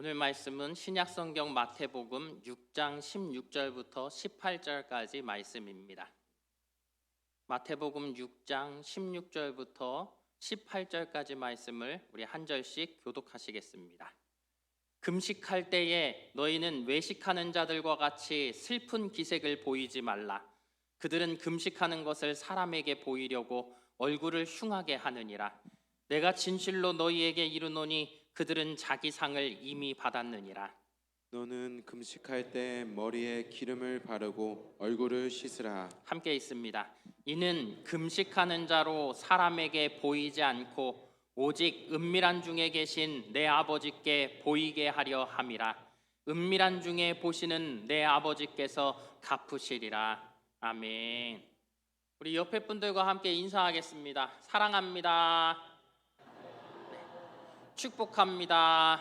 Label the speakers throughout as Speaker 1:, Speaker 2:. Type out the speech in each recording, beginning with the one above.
Speaker 1: 오늘 말씀은 신약성경 마태복음 6장 16절부터 18절까지 말씀입니다. 마태복음 6장 16절부터 18절까지 말씀을 우리 한 절씩 교독하시겠습니다. 금식할 때에 너희는 외식하는 자들과 같이 슬픈 기색을 보이지 말라. 그들은 금식하는 것을 사람에게 보이려고 얼굴을 흉하게 하느니라. 내가 진실로 너희에게 이르노니 그들은 자기 상을 이미 받았느니라.
Speaker 2: 너는 금식할 때 머리에 기름을 바르고 얼굴을 씻으라.
Speaker 1: 함께 있습니다. 이는 금식하는 자로 사람에게 보이지 않고 오직 은밀한 중에 계신 내 아버지께 보이게 하려 함이라. 은밀한 중에 보시는 내 아버지께서 갚으시리라. 아멘. 우리 옆에 분들과 함께 인사하겠습니다. 사랑합니다. 축복합니다.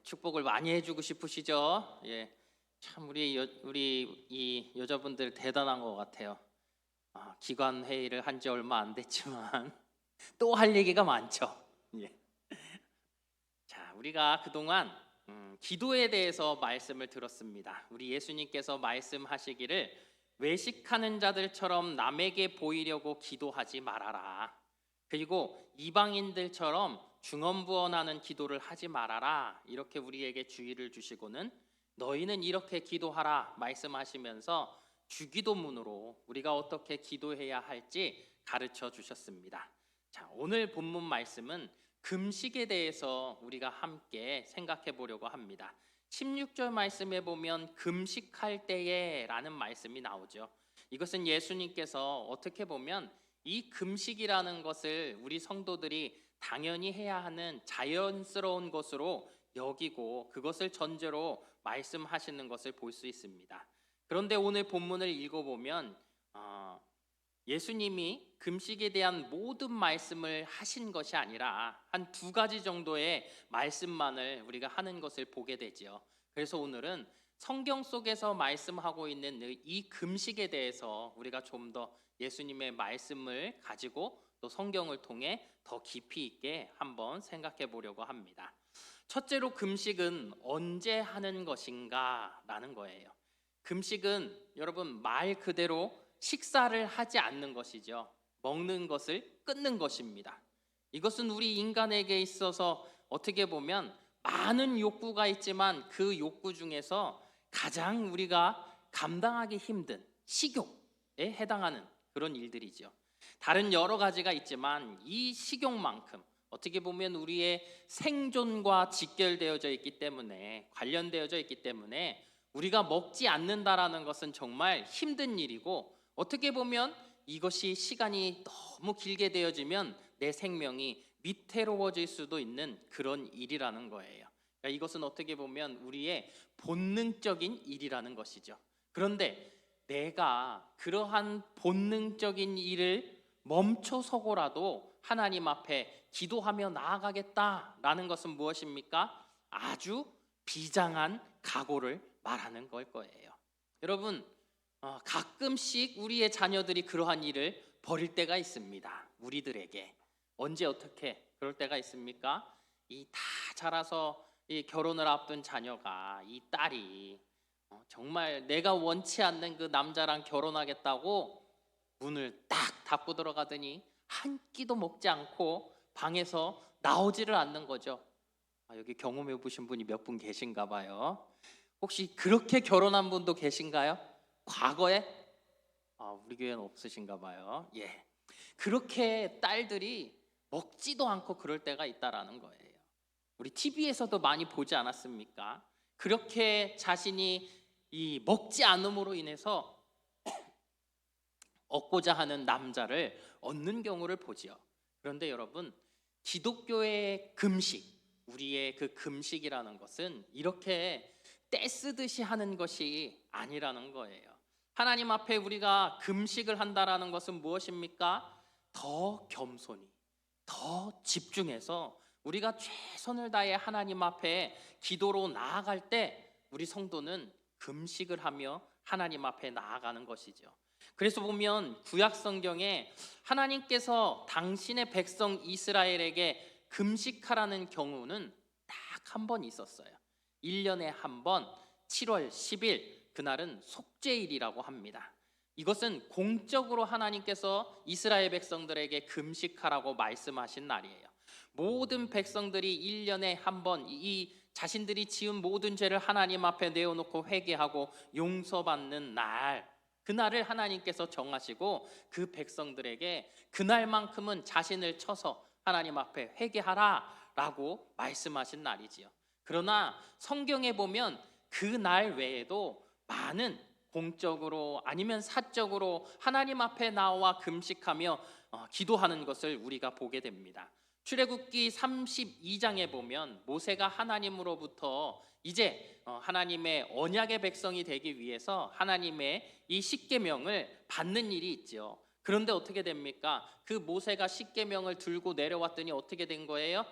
Speaker 1: 축복을 많이 해주고 싶으시죠? 참 우리 이 여자분들 대단한 것 같아요. 기관 회의를 한 지 얼마 안 됐지만 또 할 얘기가 많죠. 자, 우리가 그동안 기도에 대해서 말씀을 들었습니다. 우리 예수님께서 말씀하시기를 외식하는 자들처럼 남에게 보이려고 기도하지 말아라. 그리고 이방인들처럼 중언부언하는 기도를 하지 말아라. 이렇게 우리에게 주의를 주시고는 너희는 이렇게 기도하라 말씀하시면서 주기도문으로 우리가 어떻게 기도해야 할지 가르쳐 주셨습니다. 자, 오늘 본문 말씀은 금식에 대해서 우리가 함께 생각해 보려고 합니다. 16절 말씀에 보면 금식할 때에 라는 말씀이 나오죠. 이것은 예수님께서 어떻게 보면 이 금식이라는 것을 우리 성도들이 당연히 해야 하는 자연스러운 것으로 여기고 그것을 전제로 말씀하시는 것을 볼 수 있습니다. 그런데 오늘 본문을 읽어보면 예수님이 금식에 대한 모든 말씀을 하신 것이 아니라 한 두 가지 정도의 말씀만을 우리가 하는 것을 보게 되죠. 그래서 오늘은 성경 속에서 말씀하고 있는 이 금식에 대해서 우리가 좀 더 예수님의 말씀을 가지고 또 성경을 통해 더 깊이 있게 한번 생각해 보려고 합니다. 첫째로 금식은 언제 하는 것인가 라는 거예요. 금식은 여러분 말 그대로 식사를 하지 않는 것이죠. 먹는 것을 끊는 것입니다. 이것은 우리 인간에게 있어서 어떻게 보면 많은 욕구가 있지만 그 욕구 중에서 가장 우리가 감당하기 힘든 식욕에 해당하는 그런 일들이죠. 다른 여러 가지가 있지만 이 식욕만큼 어떻게 보면 우리의 생존과 직결되어져 있기 때문에 관련되어져 있기 때문에 우리가 먹지 않는다라는 것은 정말 힘든 일이고 어떻게 보면 이것이 시간이 너무 길게 되어지면 내 생명이 위태로워질 수도 있는 그런 일이라는 거예요. 그러니까 이것은 어떻게 보면 우리의 본능적인 일이라는 것이죠. 그런데 내가 그러한 본능적인 일을 멈춰서고라도 하나님 앞에 기도하며 나아가겠다라는 것은 무엇입니까? 아주 비장한 각오를 말하는 걸 거예요. 여러분, 가끔씩 우리의 자녀들이 그러한 일을 벌일 때가 있습니다. 우리들에게 언제 어떻게 그럴 때가 있습니까? 이 다 자라서 이 결혼을 앞둔 자녀가 이 딸이 정말 내가 원치 않는 그 남자랑 결혼하겠다고 문을 딱 닫고 들어가더니 한 끼도 먹지 않고 방에서 나오지를 않는 거죠. 여기 경험해 보신 분이 몇 분 계신가 봐요. 혹시 그렇게 결혼한 분도 계신가요? 과거에? 우리 교회는 없으신가 봐요. 그렇게 딸들이 먹지도 않고 그럴 때가 있다라는 거예요. 우리 TV에서도 많이 보지 않았습니까? 그렇게 자신이 이 먹지 않음으로 인해서 얻고자 하는 남자를 얻는 경우를 보지요. 그런데 여러분, 기독교의 금식, 우리의 그 금식이라는 것은 이렇게 떼쓰듯이 하는 것이 아니라는 거예요. 하나님 앞에 우리가 금식을 한다라는 것은 무엇입니까? 더 겸손히, 더 집중해서 우리가 최선을 다해 하나님 앞에 기도로 나아갈 때 우리 성도는 금식을 하며 하나님 앞에 나아가는 것이죠. 그래서 보면 구약 성경에 하나님께서 당신의 백성 이스라엘에게 금식하라는 경우는 딱 한 번 있었어요. 1년에 한 번 7월 10일 그날은 속죄일이라고 합니다. 이것은 공적으로 하나님께서 이스라엘 백성들에게 금식하라고 말씀하신 날이에요. 모든 백성들이 1년에 한 번 이 자신들이 지은 모든 죄를 하나님 앞에 내어놓고 회개하고 용서받는 날, 그날을 하나님께서 정하시고 그 백성들에게 그날만큼은 자신을 쳐서 하나님 앞에 회개하라라고 말씀하신 날이지요. 그러나 성경에 보면 그 날 외에도 많은 공적으로 아니면 사적으로 하나님 앞에 나와 금식하며 기도하는 것을 우리가 보게 됩니다. 출애굽기 32장에 보면 모세가 하나님으로부터 이제 하나님의 언약의 백성이 되기 위해서 하나님의 이 십계명을 받는 일이 있죠. 그런데 어떻게 됩니까? 그 모세가 십계명을 들고 내려왔더니 어떻게 된 거예요?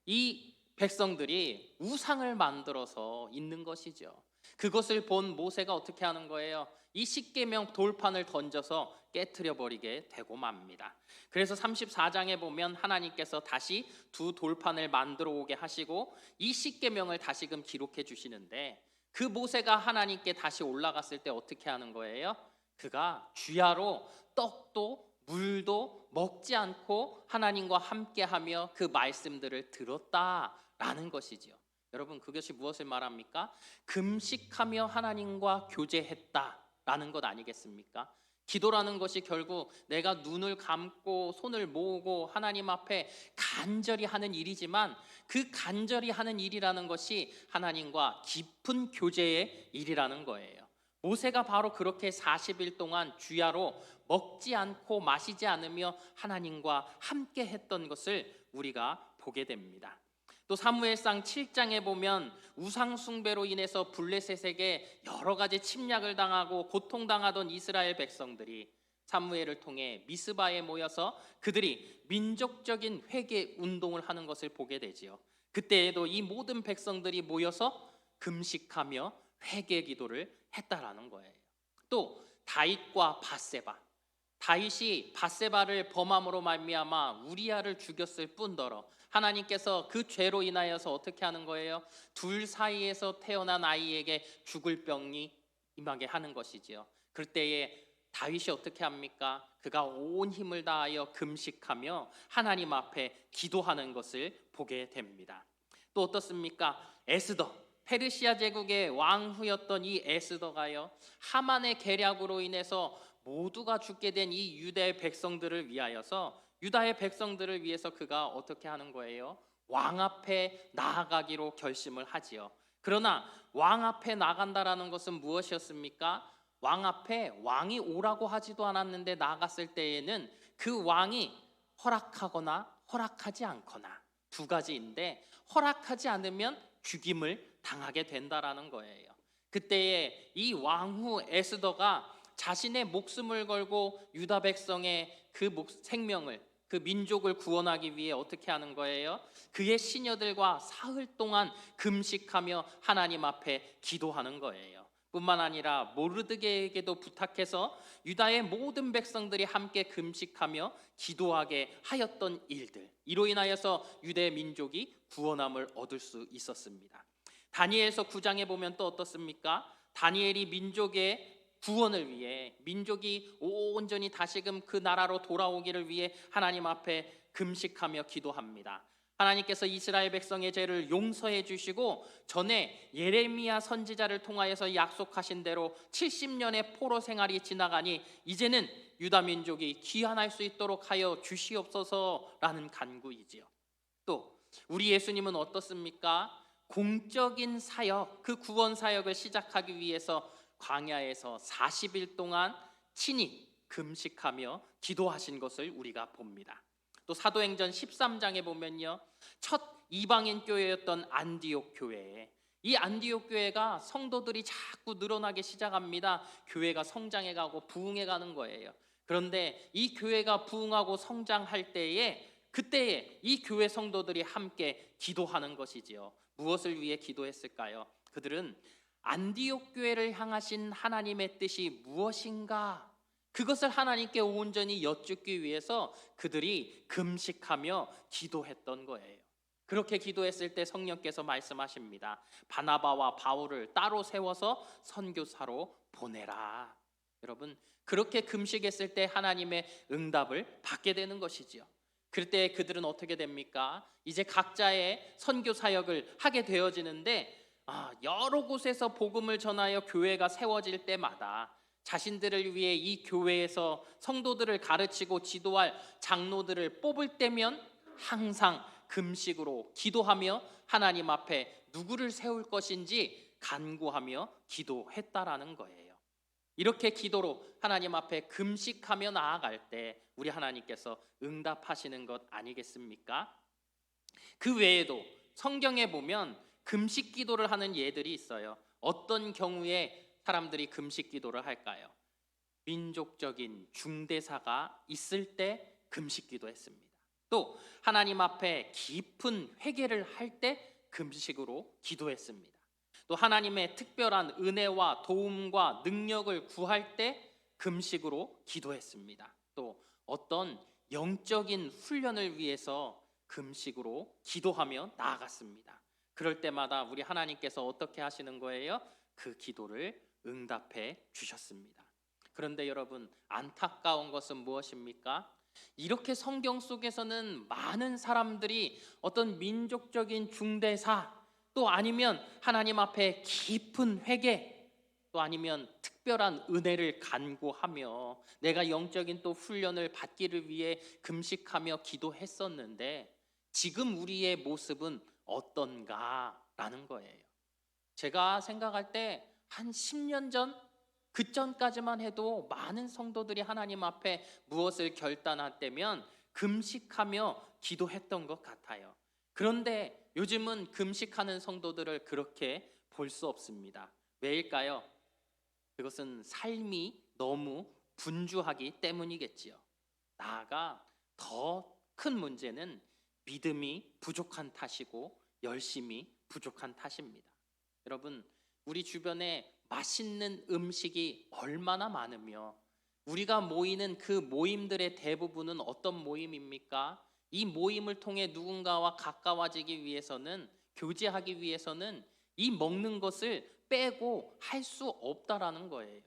Speaker 1: 이 백성들이 우상을 만들어서 있는 것이죠. 그것을 본 모세가 어떻게 하는 거예요? 이 십계명 돌판을 던져서 깨트려 버리게 되고 맙니다. 그래서 34장에 보면 하나님께서 다시 두 돌판을 만들어 오게 하시고 이 십계명을 다시금 기록해 주시는데, 그 모세가 하나님께 다시 올라갔을 때 어떻게 하는 거예요? 그가 주야로 떡도 물도 먹지 않고 하나님과 함께하며 그 말씀들을 들었다라는 것이지요. 여러분, 그것이 무엇을 말합니까? 금식하며 하나님과 교제했다라는 것 아니겠습니까? 기도라는 것이 결국 내가 눈을 감고 손을 모으고 하나님 앞에 간절히 하는 일이지만, 그 간절히 하는 일이라는 것이 하나님과 깊은 교제의 일이라는 거예요. 모세가 바로 그렇게 40일 동안 주야로 먹지 않고 마시지 않으며 하나님과 함께 했던 것을 우리가 보게 됩니다. 또 사무엘상 7장에 보면 우상 숭배로 인해서 블레셋에게 여러 가지 침략을 당하고 고통당하던 이스라엘 백성들이 사무엘을 통해 미스바에 모여서 그들이 민족적인 회개 운동을 하는 것을 보게 되지요. 그때에도 이 모든 백성들이 모여서 금식하며 회개 기도를 했다라는 거예요. 또 다윗과 밧세바, 다윗이 밧세바를 범함으로 말미암아 우리아를 죽였을 뿐더러 하나님께서 그 죄로 인하여서 어떻게 하는 거예요? 둘 사이에서 태어난 아이에게 죽을 병이 임하게 하는 것이지요. 그때에 다윗이 어떻게 합니까? 그가 온 힘을 다하여 금식하며 하나님 앞에 기도하는 것을 보게 됩니다. 또 어떻습니까? 에스더, 페르시아 제국의 왕후였던 이 에스더가요, 하만의 계략으로 인해서 모두가 죽게 된 이 유대 백성들을 위하여서, 유다의 백성들을 위해서 그가 어떻게 하는 거예요? 왕 앞에 나아가기로 결심을 하지요. 그러나 왕 앞에 나간다라는 것은 무엇이었습니까? 왕 앞에 왕이 오라고 하지도 않았는데 나갔을 때에는 그 왕이 허락하거나 허락하지 않거나 두 가지인데, 허락하지 않으면 죽임을 당하게 된다라는 거예요. 그때에 이 왕후 에스더가 자신의 목숨을 걸고 유다 백성의 그 생명을, 그 민족을 구원하기 위해 어떻게 하는 거예요? 그의 시녀들과 사흘 동안 금식하며 하나님 앞에 기도하는 거예요. 뿐만 아니라 모르드게에게도 부탁해서 유다의 모든 백성들이 함께 금식하며 기도하게 하였던 일들, 이로 인하여서 유대 민족이 구원함을 얻을 수 있었습니다. 다니엘서 9장에 보면 또 어떻습니까? 다니엘이 민족의 구원을 위해, 민족이 온전히 다시금 그 나라로 돌아오기를 위해 하나님 앞에 금식하며 기도합니다. 하나님께서 이스라엘 백성의 죄를 용서해 주시고 전에 예레미야 선지자를 통하여서 약속하신 대로 70년의 포로 생활이 지나가니 이제는 유다 민족이 귀환할 수 있도록 하여 주시옵소서라는 간구이지요. 또 우리 예수님은 어떻습니까? 공적인 사역, 그 구원 사역을 시작하기 위해서 광야에서 40일 동안 친히 금식하며 기도하신 것을 우리가 봅니다. 또 사도행전 13장에 보면요, 첫 이방인 교회였던 안디옥 교회에, 이 안디옥 교회가 성도들이 자꾸 늘어나기 시작합니다. 교회가 성장해 가고 부흥해 가는 거예요. 그런데 이 교회가 부흥하고 성장할 때에, 그때에 이 교회 성도들이 함께 기도하는 것이지요. 무엇을 위해 기도했을까요? 그들은 안디옥 교회를 향하신 하나님의 뜻이 무엇인가 그것을 하나님께 온전히 여쭙기 위해서 그들이 금식하며 기도했던 거예요. 그렇게 기도했을 때 성령께서 말씀하십니다. 바나바와 바울을 따로 세워서 선교사로 보내라. 여러분, 그렇게 금식했을 때 하나님의 응답을 받게 되는 것이지요. 그럴 때 그들은 어떻게 됩니까? 이제 각자의 선교 사역을 하게 되어지는데 여러 곳에서 복음을 전하여 교회가 세워질 때마다 자신들을 위해 이 교회에서 성도들을 가르치고 지도할 장로들을 뽑을 때면 항상 금식으로 기도하며 하나님 앞에 누구를 세울 것인지 간구하며 기도했다라는 거예요. 이렇게 기도로 하나님 앞에 금식하며 나아갈 때 우리 하나님께서 응답하시는 것 아니겠습니까? 그 외에도 성경에 보면 금식 기도를 하는 예들이 있어요. 어떤 경우에 사람들이 금식 기도를 할까요? 민족적인 중대사가 있을 때 금식 기도했습니다. 또 하나님 앞에 깊은 회개를 할 때 금식으로 기도했습니다. 또 하나님의 특별한 은혜와 도움과 능력을 구할 때 금식으로 기도했습니다. 또 어떤 영적인 훈련을 위해서 금식으로 기도하며 나아갔습니다. 그럴 때마다 우리 하나님께서 어떻게 하시는 거예요? 그 기도를 응답해 주셨습니다. 그런데 여러분, 안타까운 것은 무엇입니까? 이렇게 성경 속에서는 많은 사람들이 어떤 민족적인 중대사, 또 아니면 하나님 앞에 깊은 회개, 또 아니면 특별한 은혜를 간구하며 내가 영적인 또 훈련을 받기를 위해 금식하며 기도했었는데 지금 우리의 모습은 어떤가라는 거예요. 제가 생각할 때 한 10년 전, 그 전까지만 해도 많은 성도들이 하나님 앞에 무엇을 결단할 때면 금식하며 기도했던 것 같아요. 그런데 요즘은 금식하는 성도들을 그렇게 볼 수 없습니다. 왜일까요? 그것은 삶이 너무 분주하기 때문이겠지요. 나아가 더 큰 문제는 믿음이 부족한 탓이고 열심이 부족한 탓입니다. 여러분, 우리 주변에 맛있는 음식이 얼마나 많으며 우리가 모이는 그 모임들의 대부분은 어떤 모임입니까? 이 모임을 통해 누군가와 가까워지기 위해서는, 교제하기 위해서는 이 먹는 것을 빼고 할 수 없다라는 거예요.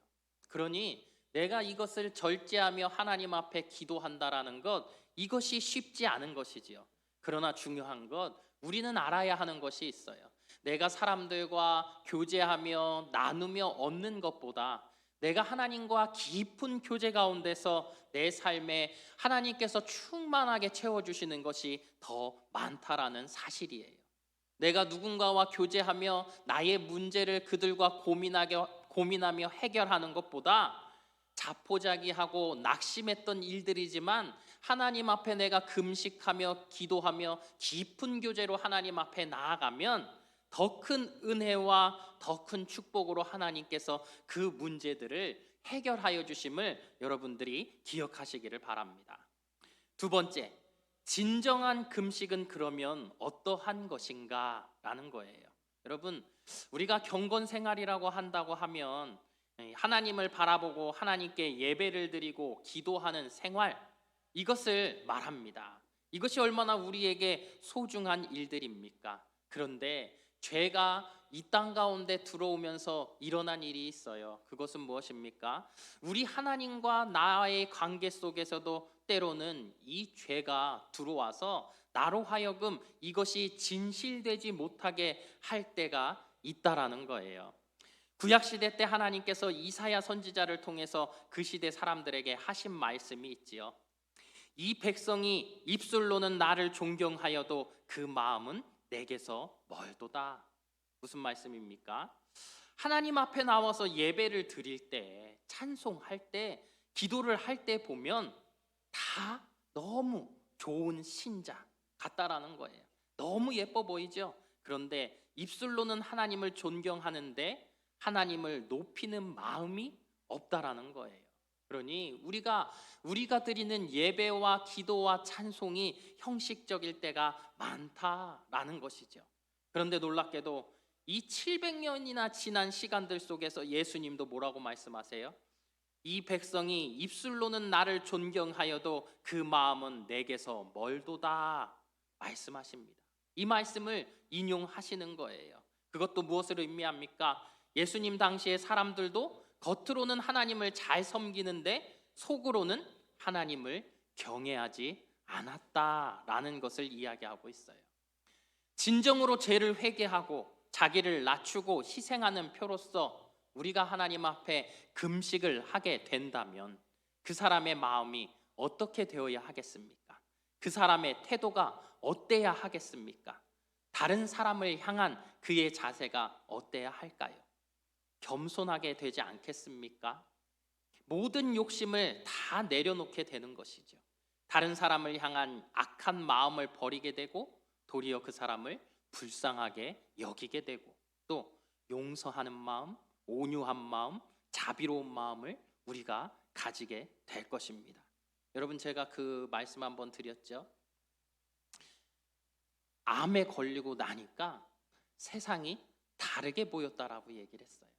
Speaker 1: 그러니 내가 이것을 절제하며 하나님 앞에 기도한다라는 것, 이것이 쉽지 않은 것이지요. 그러나 중요한 것, 우리는 알아야 하는 것이 있어요. 내가 사람들과 교제하며 나누며 얻는 것보다 내가 하나님과 깊은 교제 가운데서 내 삶에 하나님께서 충만하게 채워주시는 것이 더 많다라는 사실이에요. 내가 누군가와 교제하며 나의 문제를 그들과 고민하며 해결하는 것보다 자포자기하고 낙심했던 일들이지만 하나님 앞에 내가 금식하며 기도하며 깊은 교제로 하나님 앞에 나아가면 더 큰 은혜와 더 큰 축복으로 하나님께서 그 문제들을 해결하여 주심을 여러분들이 기억하시기를 바랍니다. 두 번째, 진정한 금식은 그러면 어떠한 것인가 라는 거예요. 여러분, 우리가 경건 생활이라고 한다고 하면 하나님을 바라보고 하나님께 예배를 드리고 기도하는 생활, 이것을 말합니다. 이것이 얼마나 우리에게 소중한 일들입니까? 그런데 죄가 이 땅 가운데 들어오면서 일어난 일이 있어요. 그것은 무엇입니까? 우리 하나님과 나의 관계 속에서도 때로는 이 죄가 들어와서 나로 하여금 이것이 진실되지 못하게 할 때가 있다라는 거예요. 구약 시대 때 하나님께서 이사야 선지자를 통해서 그 시대 사람들에게 하신 말씀이 있지요. 이 백성이 입술로는 나를 존경하여도 그 마음은 내게서 멀도다. 무슨 말씀입니까? 하나님 앞에 나와서 예배를 드릴 때, 찬송할 때, 기도를 할 때 보면 다 너무 좋은 신자 같다라는 거예요. 너무 예뻐 보이죠? 그런데 입술로는 하나님을 존경하는데 하나님을 높이는 마음이 없다라는 거예요. 그러니 우리가 드리는 예배와 기도와 찬송이 형식적일 때가 많다라는 것이죠. 그런데 놀랍게도 이 700년이나 지난 시간들 속에서 예수님도 뭐라고 말씀하세요? 이 백성이 입술로는 나를 존경하여도 그 마음은 내게서 멀도다 말씀하십니다. 이 말씀을 인용하시는 거예요. 그것도 무엇을 의미합니까? 예수님 당시의 사람들도 겉으로는 하나님을 잘 섬기는데 속으로는 하나님을 경외하지 않았다라는 것을 이야기하고 있어요. 진정으로 죄를 회개하고 자기를 낮추고 희생하는 표로서 우리가 하나님 앞에 금식을 하게 된다면 그 사람의 마음이 어떻게 되어야 하겠습니까? 그 사람의 태도가 어때야 하겠습니까? 다른 사람을 향한 그의 자세가 어때야 할까요? 겸손하게 되지 않겠습니까? 모든 욕심을 다 내려놓게 되는 것이죠. 다른 사람을 향한 악한 마음을 버리게 되고 도리어 그 사람을 불쌍하게 여기게 되고 또 용서하는 마음, 온유한 마음, 자비로운 마음을 우리가 가지게 될 것입니다. 여러분, 제가 그 말씀 한번 드렸죠. 암에 걸리고 나니까 세상이 다르게 보였다라고 얘기를 했어요.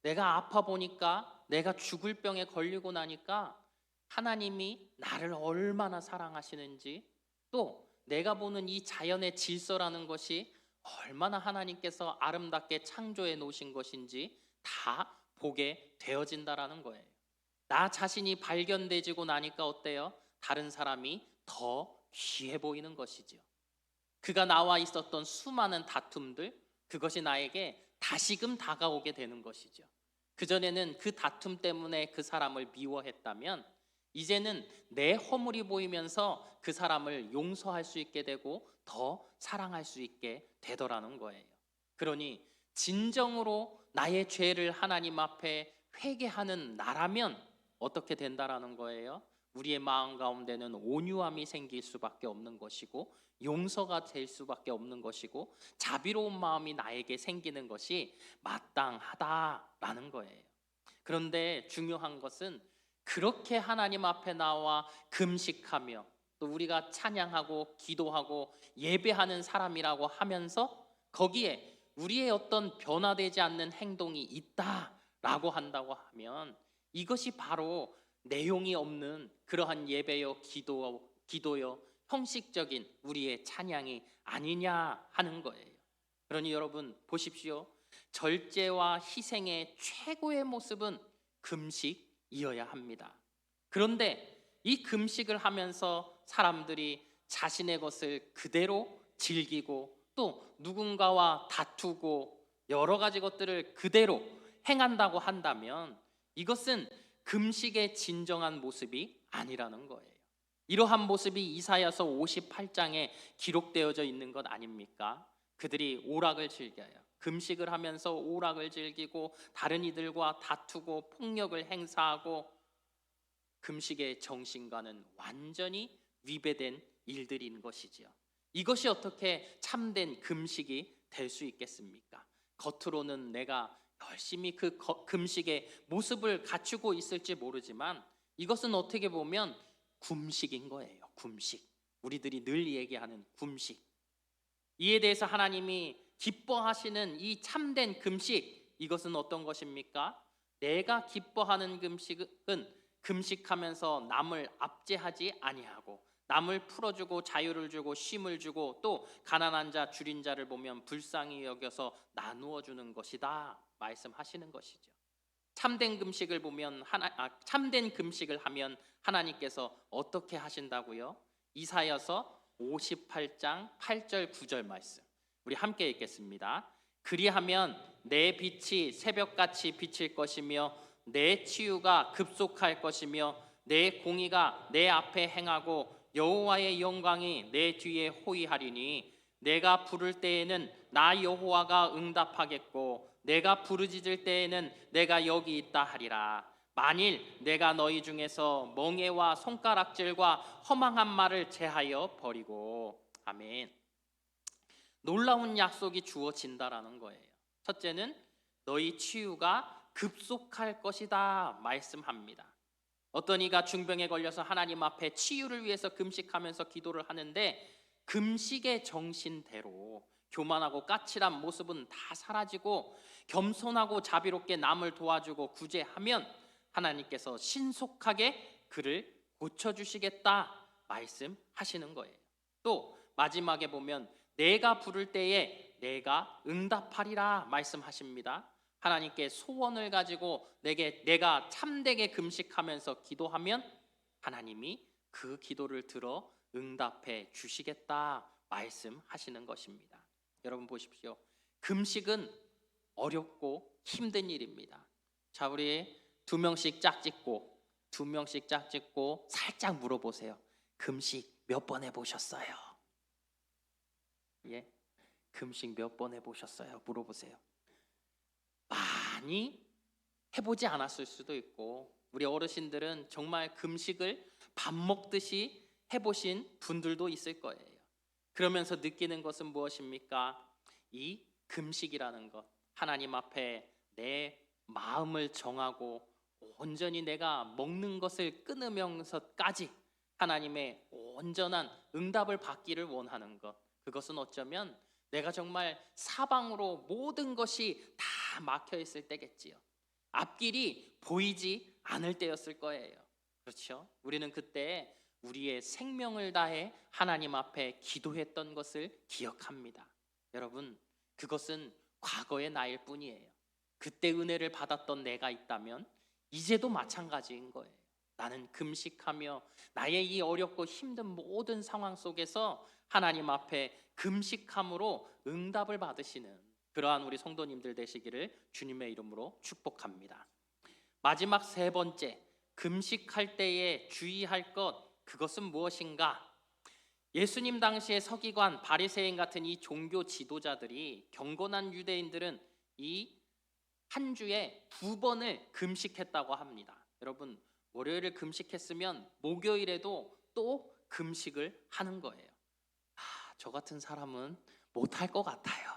Speaker 1: 내가 아파 보니까, 내가 죽을 병에 걸리고 나니까 하나님이 나를 얼마나 사랑하시는지, 또 내가 보는 이 자연의 질서라는 것이 얼마나 하나님께서 아름답게 창조해 놓으신 것인지 다 보게 되어진다라는 거예요. 나 자신이 발견되지고 나니까 어때요? 다른 사람이 더 귀해 보이는 것이죠. 그가 나와 있었던 수많은 다툼들, 그것이 나에게 다시금 다가오게 되는 것이죠. 그전에는 그 다툼 때문에 그 사람을 미워했다면 이제는 내 허물이 보이면서 그 사람을 용서할 수 있게 되고 더 사랑할 수 있게 되더라는 거예요. 그러니 진정으로 나의 죄를 하나님 앞에 회개하는 나라면 어떻게 된다라는 거예요? 우리의 마음 가운데는 온유함이 생길 수밖에 없는 것이고 용서가 될 수밖에 없는 것이고 자비로운 마음이 나에게 생기는 것이 마땅하다라는 거예요. 그런데 중요한 것은 그렇게 하나님 앞에 나와 금식하며 또 우리가 찬양하고 기도하고 예배하는 사람이라고 하면서 거기에 우리의 어떤 변화되지 않는 행동이 있다라고 한다고 하면 이것이 바로 내용이 없는 그러한 예배요 기도요 형식적인 우리의 찬양이 아니냐 하는 거예요. 그러니 여러분 보십시오. 절제와 희생의 최고의 모습은 금식이어야 합니다. 그런데 이 금식을 하면서 사람들이 자신의 것을 그대로 즐기고 또 누군가와 다투고 여러 가지 것들을 그대로 행한다고 한다면 이것은 금식의 진정한 모습이 아니라는 거예요. 이러한 모습이 이사야서 58장에 기록되어져 있는 것 아닙니까? 그들이 오락을 즐겨요. 금식을 하면서 오락을 즐기고 다른 이들과 다투고 폭력을 행사하고 금식의 정신과는 완전히 위배된 일들인 것이지요. 이것이 어떻게 참된 금식이 될 수 있겠습니까? 겉으로는 내가 열심히 그 금식의 모습을 갖추고 있을지 모르지만 이것은 어떻게 보면 굼식인 거예요. 굼식. 우리들이 늘 얘기하는 굼식. 이에 대해서 하나님이 기뻐하시는 이 참된 금식, 이것은 어떤 것입니까? 내가 기뻐하는 금식은 금식하면서 남을 압제하지 아니하고 남을 풀어주고 자유를 주고 쉼을 주고 또 가난한 자 줄인 자를 보면 불쌍히 여겨서 나누어 주는 것이다 말씀하시는 것이죠. 참된 금식을 보면 참된 금식을 하면 하나님께서 어떻게 하신다고요? 이사야서 58장 8절 9절 말씀 우리 함께 읽겠습니다. 그리하면 내 빛이 새벽같이 비칠 것이며 내 치유가 급속할 것이며 내 공의가 내 앞에 행하고 여호와의 영광이 내 뒤에 호위하리니 내가 부를 때에는 나 여호와가 응답하겠고 내가 부르짖을 때에는 내가 여기 있다 하리라. 만일 내가 너희 중에서 멍에와 손가락질과 허망한 말을 제하여 버리고. 아멘. 놀라운 약속이 주어진다라는 거예요. 첫째는 너희 치유가 급속할 것이다 말씀합니다. 어떤 이가 중병에 걸려서 하나님 앞에 치유를 위해서 금식하면서 기도를 하는데 금식의 정신대로 교만하고 까칠한 모습은 다 사라지고 겸손하고 자비롭게 남을 도와주고 구제하면 하나님께서 신속하게 그를 고쳐주시겠다 말씀하시는 거예요. 또 마지막에 보면 내가 부를 때에 내가 응답하리라 말씀하십니다. 하나님께 소원을 가지고 내가 참되게 금식하면서 기도하면 하나님이 그 기도를 들어 응답해 주시겠다 말씀하시는 것입니다. 여러분 보십시오. 금식은 어렵고 힘든 일입니다. 자, 우리 두 명씩 짝 찍고 살짝 물어보세요. 금식 몇 번 해보셨어요? 예, 금식 몇 번 해보셨어요? 물어보세요. 많이 해보지 않았을 수도 있고, 우리 어르신들은 정말 금식을 밥 먹듯이 해보신 분들도 있을 거예요. 그러면서 느끼는 것은 무엇입니까? 이 금식이라는 것, 하나님 앞에 내 마음을 정하고 온전히 내가 먹는 것을 끊으면서까지 하나님의 온전한 응답을 받기를 원하는 것, 그것은 어쩌면 내가 정말 사방으로 모든 것이 다 막혀 있을 때겠지요. 앞길이 보이지 않을 때였을 거예요. 그렇죠? 우리는 그때 우리의 생명을 다해 하나님 앞에 기도했던 것을 기억합니다. 여러분, 그것은 과거의 나일 뿐이에요. 그때 은혜를 받았던 내가 있다면 이제도 마찬가지인 거예요. 나는 금식하며 나의 이 어렵고 힘든 모든 상황 속에서 하나님 앞에 금식함으로 응답을 받으시는 그러한 우리 성도님들 되시기를 주님의 이름으로 축복합니다. 마지막 세 번째, 금식할 때에 주의할 것, 그것은 무엇인가? 예수님 당시의 서기관, 바리새인 같은 이 종교 지도자들이, 경건한 유대인들은 이 한 주에 2번을 금식했다고 합니다. 여러분, 월요일을 금식했으면 목요일에도 또 금식을 하는 거예요. 저 같은 사람은 못할 것 같아요.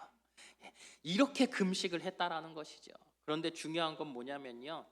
Speaker 1: 이렇게 금식을 했다라는 것이죠. 그런데 중요한 건 뭐냐면요,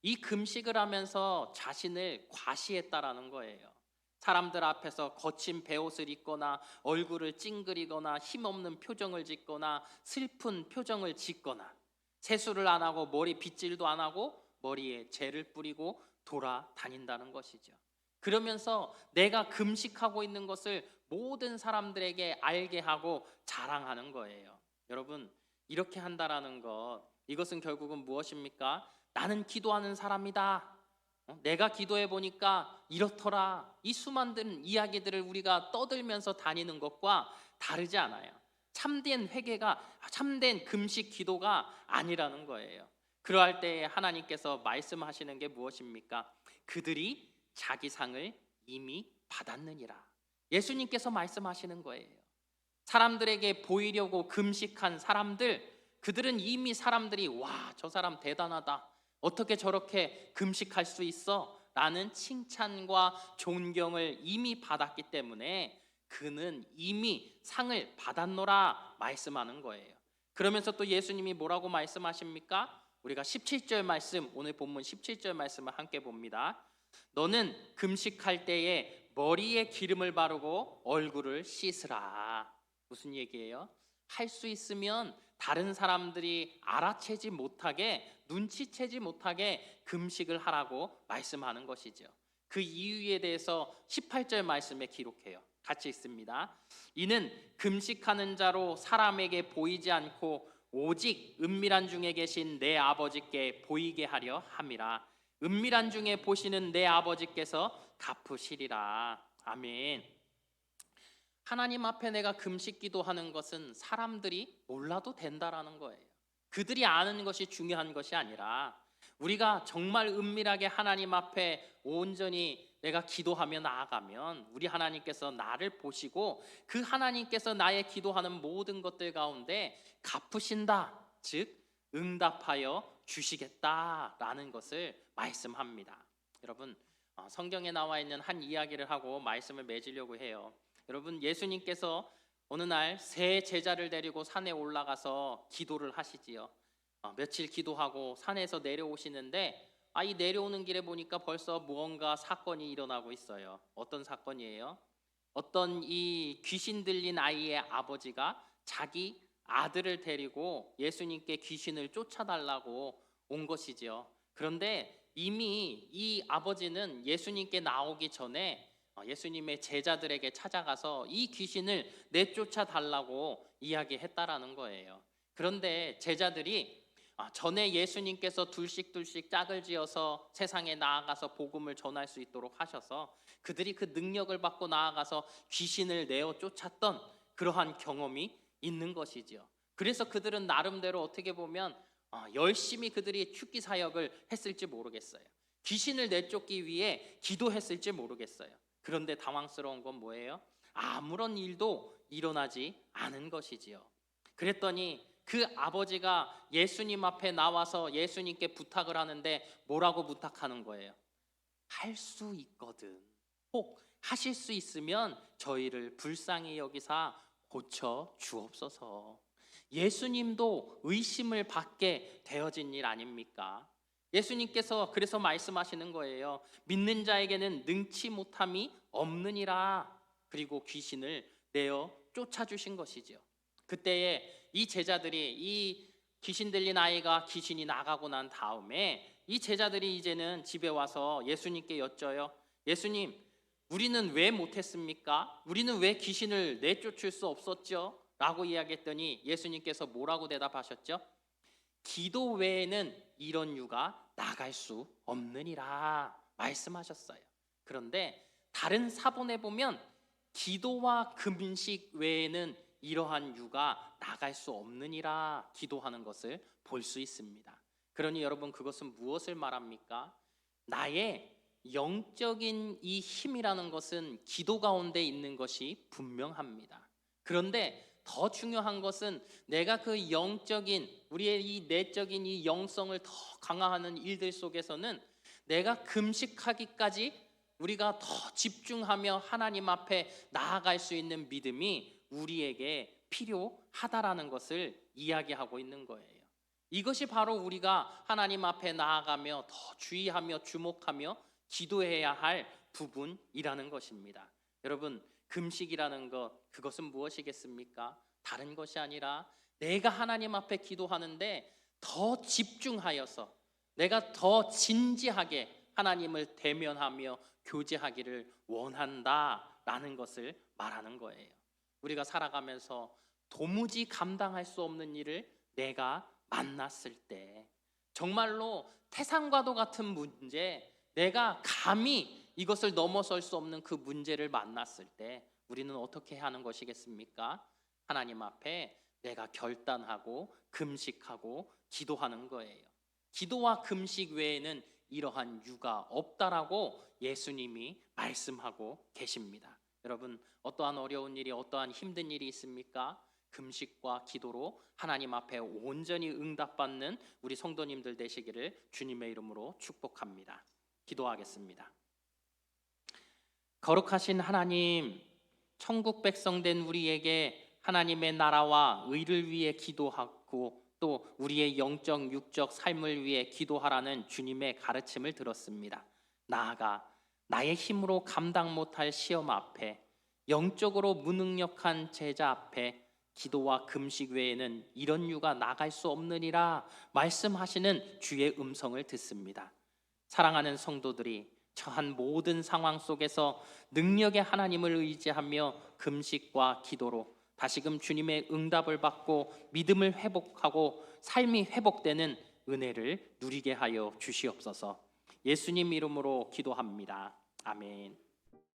Speaker 1: 이 금식을 하면서 자신을 과시했다라는 거예요. 사람들 앞에서 거친 베옷을 입거나 얼굴을 찡그리거나 힘없는 표정을 짓거나 슬픈 표정을 짓거나 세수를 안 하고 머리 빗질도 안 하고 머리에 젤을 뿌리고 돌아다닌다는 것이죠. 그러면서 내가 금식하고 있는 것을 모든 사람들에게 알게 하고 자랑하는 거예요. 여러분, 이렇게 한다라는 것, 이것은 결국은 무엇입니까? 나는 기도하는 사람이다. 내가 기도해 보니까 이렇더라. 이 수많은 이야기들을 우리가 떠들면서 다니는 것과 다르지 않아요. 참된 회개가, 참된 금식 기도가 아니라는 거예요. 그러할 때 하나님께서 말씀하시는 게 무엇입니까? 그들이 자기 상을 이미 받았느니라. 예수님께서 말씀하시는 거예요. 사람들에게 보이려고 금식한 사람들, 그들은 이미 사람들이 와, 저 사람 대단하다, 어떻게 저렇게 금식할 수 있어? 라는 칭찬과 존경을 이미 받았기 때문에 그는 이미 상을 받았노라 말씀하는 거예요. 그러면서 또 예수님이 뭐라고 말씀하십니까? 우리가 17절 말씀, 오늘 본문 17절 말씀을 함께 봅니다. 너는 금식할 때에 머리에 기름을 바르고 얼굴을 씻으라. 무슨 얘기예요? 할 수 있으면 다른 사람들이 알아채지 못하게, 눈치채지 못하게 금식을 하라고 말씀하는 것이죠. 그 이유에 대해서 18절 말씀에 기록해요. 같이 읽습니다. 이는 금식하는 자로 사람에게 보이지 않고 오직 은밀한 중에 계신 내 아버지께 보이게 하려 함이라. 은밀한 중에 보시는 내 아버지께서 갚으시리라. 아멘. 하나님 앞에 내가 금식 기도하는 것은 사람들이 몰라도 된다라는 거예요. 그들이 아는 것이 중요한 것이 아니라 우리가 정말 은밀하게 하나님 앞에 온전히 내가 기도하며 나아가면 우리 하나님께서 나를 보시고 그 하나님께서 나의 기도하는 모든 것들 가운데 갚으신다, 즉 응답하여 주시겠다라는 것을 말씀합니다. 여러분, 성경에 나와 있는 한 이야기를 하고 말씀을 맺으려고 해요. 여러분, 예수님께서 어느 날 세 제자를 데리고 산에 올라가서 기도를 하시지요. 며칠 기도하고 산에서 내려오시는데 이 내려오는 길에 보니까 벌써 무언가 사건이 일어나고 있어요. 어떤 사건이에요? 어떤 이 귀신 들린 아이의 아버지가 자기 아들을 데리고 예수님께 귀신을 쫓아달라고 온 것이지요. 그런데 이미 이 아버지는 예수님께 나오기 전에 예수님의 제자들에게 찾아가서 이 귀신을 내쫓아 달라고 이야기했다라는 거예요. 그런데 제자들이 전에 예수님께서 둘씩 짝을 지어서 세상에 나아가서 복음을 전할 수 있도록 하셔서 그들이 그 능력을 받고 나아가서 귀신을 내어 쫓았던 그러한 경험이 있는 것이지요. 그래서 그들은 나름대로 어떻게 보면 열심히 그들이 축기 사역을 했을지 모르겠어요. 귀신을 내쫓기 위해 기도했을지 모르겠어요. 그런데 당황스러운 건 뭐예요? 아무런 일도 일어나지 않은 것이지요. 그랬더니 그 아버지가 예수님 앞에 나와서 예수님께 부탁을 하는데 뭐라고 부탁하는 거예요? 할 수 있거든. 혹 하실 수 있으면 저희를 불쌍히 여기사 고쳐 주옵소서. 예수님도 의심을 받게 되어진 일 아닙니까? 예수님께서 그래서 말씀하시는 거예요. 믿는 자에게는 능치 못함이 없느니라. 그리고 귀신을 내어 쫓아주신 것이지요. 그때에 이 제자들이 이 귀신 들린 아이가 귀신이 나가고 난 다음에 이 제자들이 이제는 집에 와서 예수님께 여쭤요. 예수님, 우리는 왜 못했습니까? 우리는 왜 귀신을 내쫓을 수 없었죠? 라고 이야기했더니 예수님께서 뭐라고 대답하셨죠? 기도 외에는 이런 유가 나갈 수 없느니라 말씀하셨어요. 그런데 다른 사본에 보면 기도와 금식 외에는 이러한 유가 나갈 수 없느니라 기도하는 것을 볼 수 있습니다. 그러니 여러분, 그것은 무엇을 말합니까? 나의 영적인 이 힘이라는 것은 기도 가운데 있는 것이 분명합니다. 그런데 더 중요한 것은 내가 그 영적인 우리의 이 내적인 이 영성을 더 강화하는 일들 속에서는 내가 금식하기까지 우리가 더 집중하며 하나님 앞에 나아갈 수 있는 믿음이 우리에게 필요하다라는 것을 이야기하고 있는 거예요. 이것이 바로 우리가 하나님 앞에 나아가며 더 주의하며 주목하며 기도해야 할 부분이라는 것입니다. 여러분, 금식이라는 것, 그것은 무엇이겠습니까? 다른 것이 아니라 내가 하나님 앞에 기도하는데 더 집중하여서 내가 더 진지하게 하나님을 대면하며 교제하기를 원한다라는 것을 말하는 거예요. 우리가 살아가면서 도무지 감당할 수 없는 일을 내가 만났을 때, 정말로 태산과도 같은 문제, 내가 감히 이것을 넘어설 수 없는 그 문제를 만났을 때 우리는 어떻게 하는 것이겠습니까? 하나님 앞에 내가 결단하고 금식하고 기도하는 거예요. 기도와 금식 외에는 이러한 유가 없다라고 예수님이 말씀하고 계십니다. 여러분, 어떠한 어려운 일이, 어떠한 힘든 일이 있습니까? 금식과 기도로 하나님 앞에 온전히 응답받는 우리 성도님들 되시기를 주님의 이름으로 축복합니다. 기도하겠습니다. 거룩하신 하나님, 천국 백성 된 우리에게 하나님의 나라와 의를 위해 기도하고 또 우리의 영적 육적 삶을 위해 기도하라는 주님의 가르침을 들었습니다. 나아가 나의 힘으로 감당 못할 시험 앞에, 영적으로 무능력한 제자 앞에 기도와 금식 외에는 이런 유가 나갈 수 없느니라 말씀하시는 주의 음성을 듣습니다. 사랑하는 성도들이 처한 모든 상황 속에서 능력의 하나님을 의지하며 금식과 기도로 다시금 주님의 응답을 받고 믿음을 회복하고 삶이 회복되는 은혜를 누리게 하여 주시옵소서. 예수님 이름으로 기도합니다. 아멘.